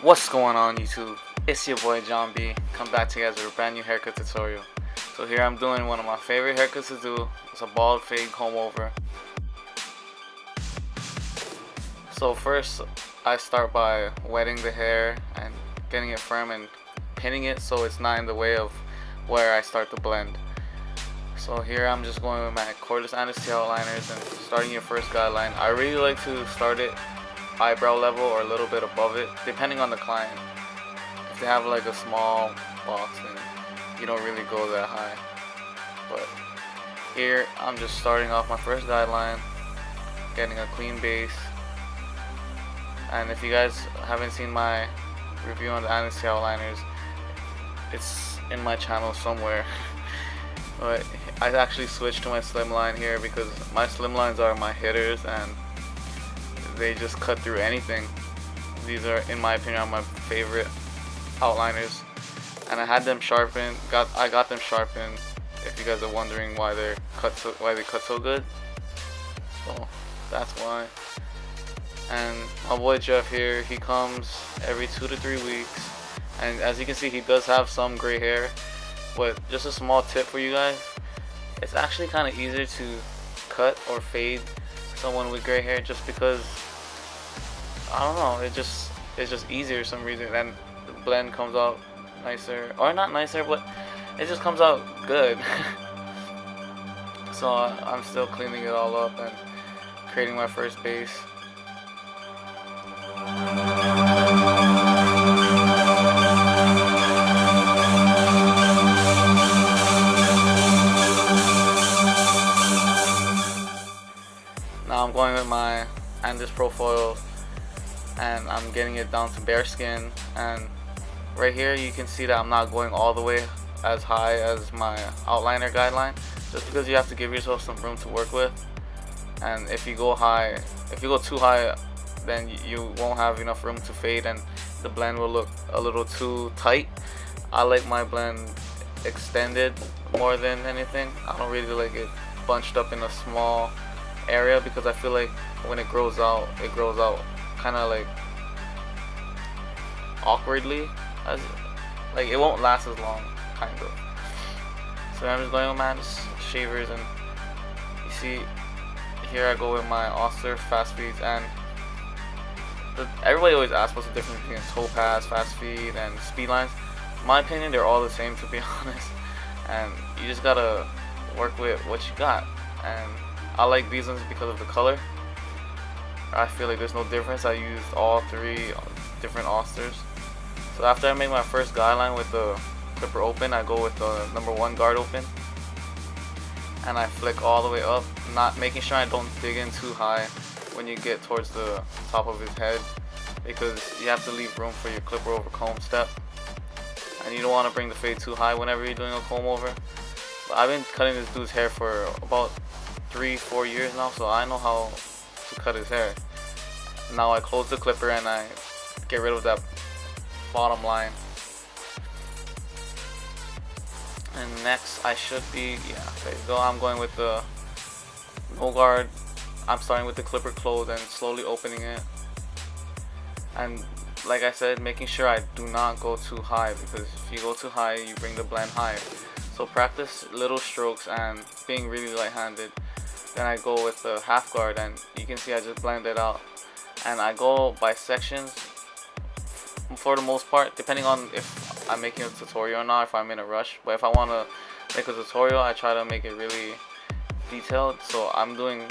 What's going on YouTube? It's your boy John B. Come back to you guys with a brand new haircut tutorial. So here I'm doing one of my favorite haircuts to do. It's a bald fade comb over. So first I start by wetting the hair and getting it firm and pinning it so it's not in the way of where I start to blend. So here I'm just going with my cordless anesthesia outliners and starting your first guideline. I really like to start it eyebrow level or a little bit above it, depending on the client. If they have like a small box, then you don't really go that high. But here I'm just starting off my first guideline, getting a clean base. And if you guys haven't seen my review on the anesthesia outliners, it's in my channel somewhere. But I actually switched to my slimline here because my slimlines are my hitters and they just cut through anything. These are, in my opinion, my favorite outliners, and I had them sharpened. I got them sharpened. If you guys are wondering why they cut so good, so that's why. And my boy Jeff here, he comes every 2 to 3 weeks, and as you can see, he does have some gray hair. But just a small tip for you guys: it's actually kind of easier to cut or fade someone with gray hair, just because I don't know, it's just easier for some reason, and the blend comes out nicer, or not nicer, but it just comes out good. So I'm still cleaning it all up and creating my first base. Now I'm going with my Andes Profile, and I'm getting it down to bare skin. And right here you can see that I'm not going all the way as high as my outliner guideline, just because you have to give yourself some room to work with. And if you go too high, then you won't have enough room to fade and the blend will look a little too tight. I like my blend extended more than anything. I don't really like it bunched up in a small area, because I feel like when it grows out kind of like awkwardly, as like it won't last as long, kind of. So I'm just going with my shavers, and you see here I go with my Oster fast feeds. And everybody always asks what's the difference between toe pass, fast feed, and speed lines. In my opinion, they're all the same, to be honest, and you just gotta work with what you got. And I like these ones because of the color. I feel like there's no difference. I used all 3 different Osters. So after I make my first guideline with the clipper open, I go with the number 1 guard open, and I flick all the way up, not making sure I don't dig in too high when you get towards the top of his head, because you have to leave room for your clipper over comb step, and you don't want to bring the fade too high whenever you're doing a comb over. But I've been cutting this dude's hair for about 3-4 years now, so I know how to cut his hair. Now I close the clipper and I get rid of that bottom line. And next I should be, there you go, I'm going with the no guard. I'm starting with the clipper closed and slowly opening it. And like I said, making sure I do not go too high, because if you go too high, you bring the blend higher. So practice little strokes and being really light-handed. Then I go with the half guard, and you can see I just blend it out. And I go by sections for the most part, depending on if I'm making a tutorial or not, if I'm in a rush. But if I want to make a tutorial, I try to make it really detailed. So I'm doing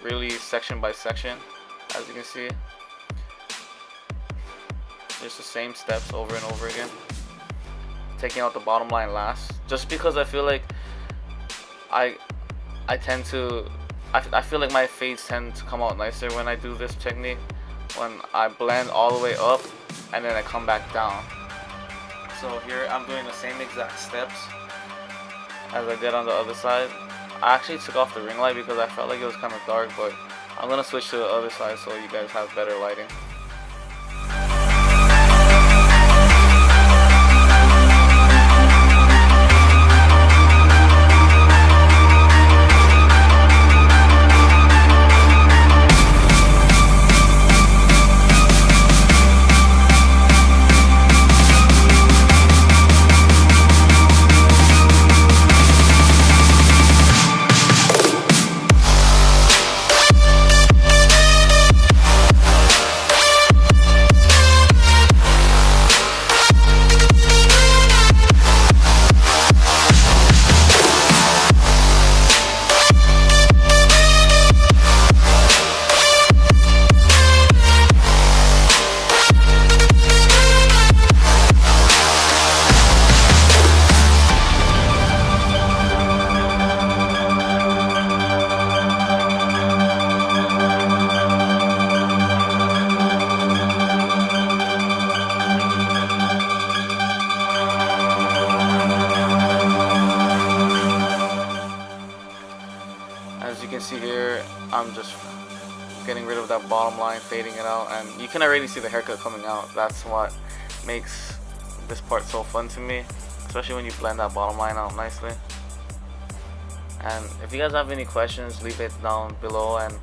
really section by section, as you can see. Just the same steps over and over again, taking out the bottom line last, just because I feel like I feel like my fades tend to come out nicer when I do this technique, when I blend all the way up and then I come back down. So here I'm doing the same exact steps as I did on the other side. I actually took off the ring light because I felt like it was kind of dark, but I'm gonna switch to the other side so you guys have better lighting. that bottom line, fading it out, and you can already see the haircut coming out. That's what makes this part so fun to me, especially when you blend that bottom line out nicely. And if you guys have any questions, leave it down below. And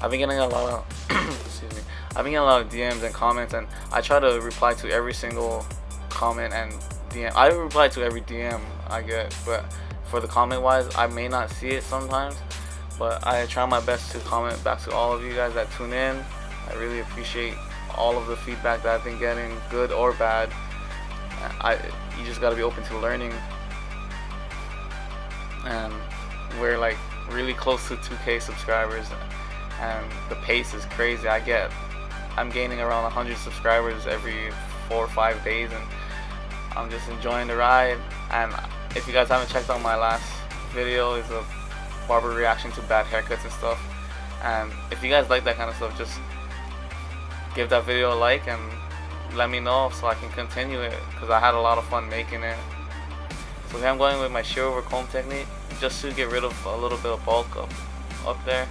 I've been getting a lot of excuse me, I've been getting a lot of DMs and comments, and I try to reply to every single comment and DM. I reply to every DM I get, but for the comment wise, I may not see it sometimes, but I try my best to comment back to all of you guys that tune in. I really appreciate all of the feedback that I've been getting, good or bad. You just gotta be open to learning, and we're like really close to 2K subscribers, and the pace is crazy. I'm gaining around 100 subscribers every 4 or 5 days, and I'm just enjoying the ride. And if you guys haven't checked out my last video, it's a barber reaction to bad haircuts and stuff. And if you guys like that kind of stuff, just give that video a like and let me know so I can continue it, because I had a lot of fun making it. So here I'm going with my shear over comb technique, just to get rid of a little bit of bulk up there.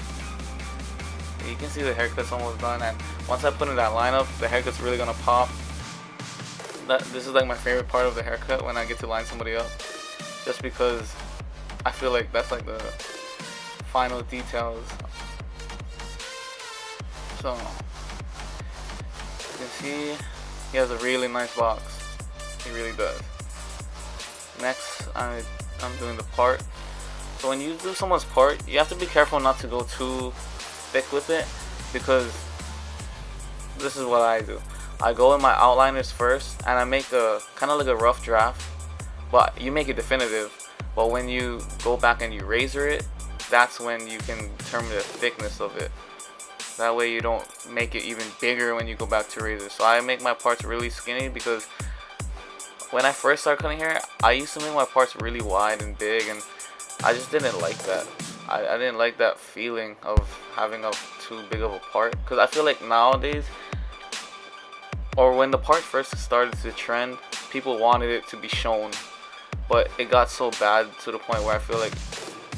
You can see the haircut's almost done, and once I put in that lineup, the haircut's really gonna pop. This is like my favorite part of the haircut, when I get to line somebody up, just because I feel like that's like the final details. So you can see he has a really nice box. He really does. Next, I'm doing the part. So when you do someone's part, you have to be careful not to go too thick with it, because this is what I do. I go in my outliners first, and I make a kind of like a rough draft, but you make it definitive. But when you go back and you razor it, that's when you can determine the thickness of it. That way you don't make it even bigger when you go back to razor. So I make my parts really skinny, because when I first started cutting hair, I used to make my parts really wide and big, and I just didn't like that. I didn't like that feeling of having a too big of a part, because I feel like nowadays, or when the part first started to trend, people wanted it to be shown, but it got so bad to the point where I feel like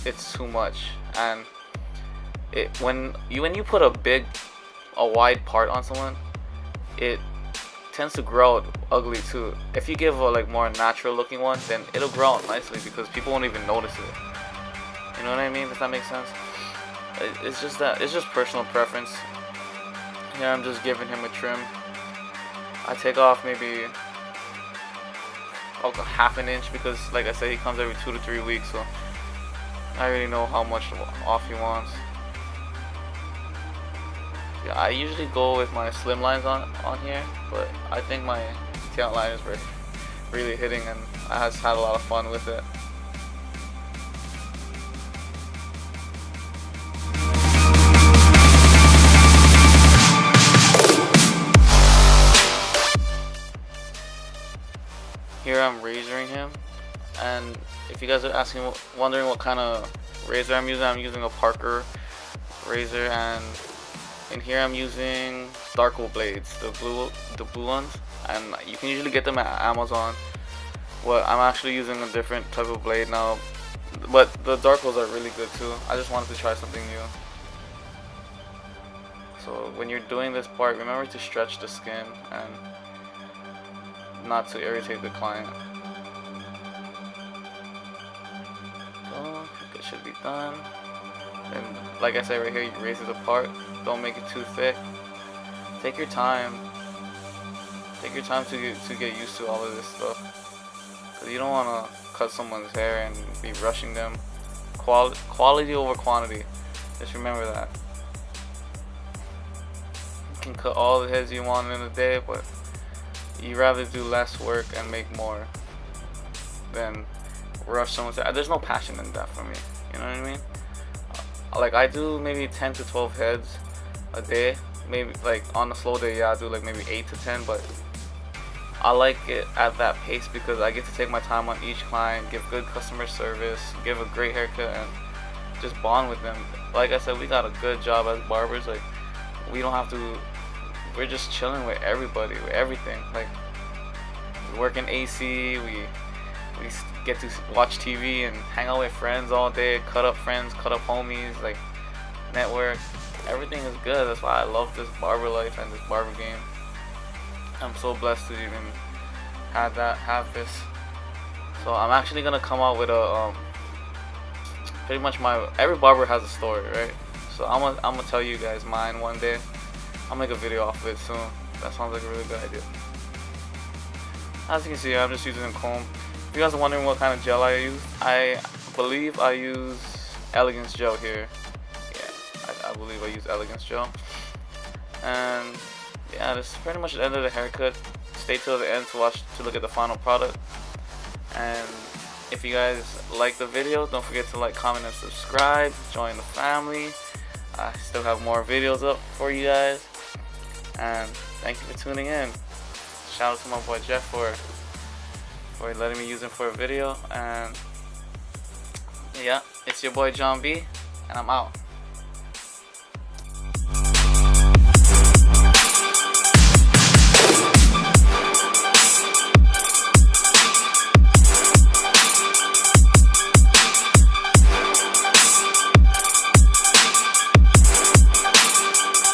it's too much. And when you put a wide part on someone, it tends to grow out ugly too. If you give a like more natural looking one, then it'll grow out nicely, because people won't even notice it. You know what I mean? Does that make sense? It's just personal preference. Here I'm just giving him a trim. I take off maybe like a half an inch, because like I said, he comes every 2 to 3 weeks, so I already know how much off he wants. Yeah, I usually go with my slim lines on here, but I think my tail liners were really hitting, and I has had a lot of fun with it. Here I'm razoring him, and if you guys are wondering what kind of razor I'm using a Parker razor, and in here I'm using Darko blades, the blue ones, and you can usually get them at Amazon. Well, I'm actually using a different type of blade now, but the Darkos are really good too. I just wanted to try something new. So when you're doing this part, remember to stretch the skin and not to irritate the client. So it should be done. And like I said right here, you raise it apart. Don't make it too thick. Take your time. Take your time to get used to all of this stuff, because you don't want to cut someone's hair and be rushing them. Quality over quantity. Just remember that. You can cut all the heads you want in a day, but you rather do less work and make more than rush someone's hair. There's no passion in that for me. You know what I mean? Like I do maybe 10 to 12 heads a day. Maybe like on a slow day, yeah, I do like maybe 8 to 10, but I like it at that pace because I get to take my time on each client, give good customer service, give a great haircut, and just bond with them. Like I said, we got a good job as barbers. Like we don't have to, we're just chilling with everybody, with everything. Like we work in AC, we get to watch TV and hang out with friends all day, cut up friends, cut up homies, like network. everything is good. That's why I love this barber life and this barber game. I'm so blessed to even have this. So I'm actually gonna come out with a pretty much every barber has a story, right? So I'm gonna tell you guys mine one day. I'll make a video off of it soon. That sounds like a really good idea. As you can see, I'm just using a comb. If you guys are wondering what kind of gel I use, I believe I use Elegance gel here. Yeah, I believe I use Elegance gel. And yeah, this is pretty much the end of the haircut. Stay till the end to look at the final product. And if you guys like the video, don't forget to like, comment, and subscribe. Join the family. I still have more videos up for you guys. And thank you for tuning in. Shout out to my boy Jeff for letting me use him for a video. And yeah, it's your boy John B, and I'm out.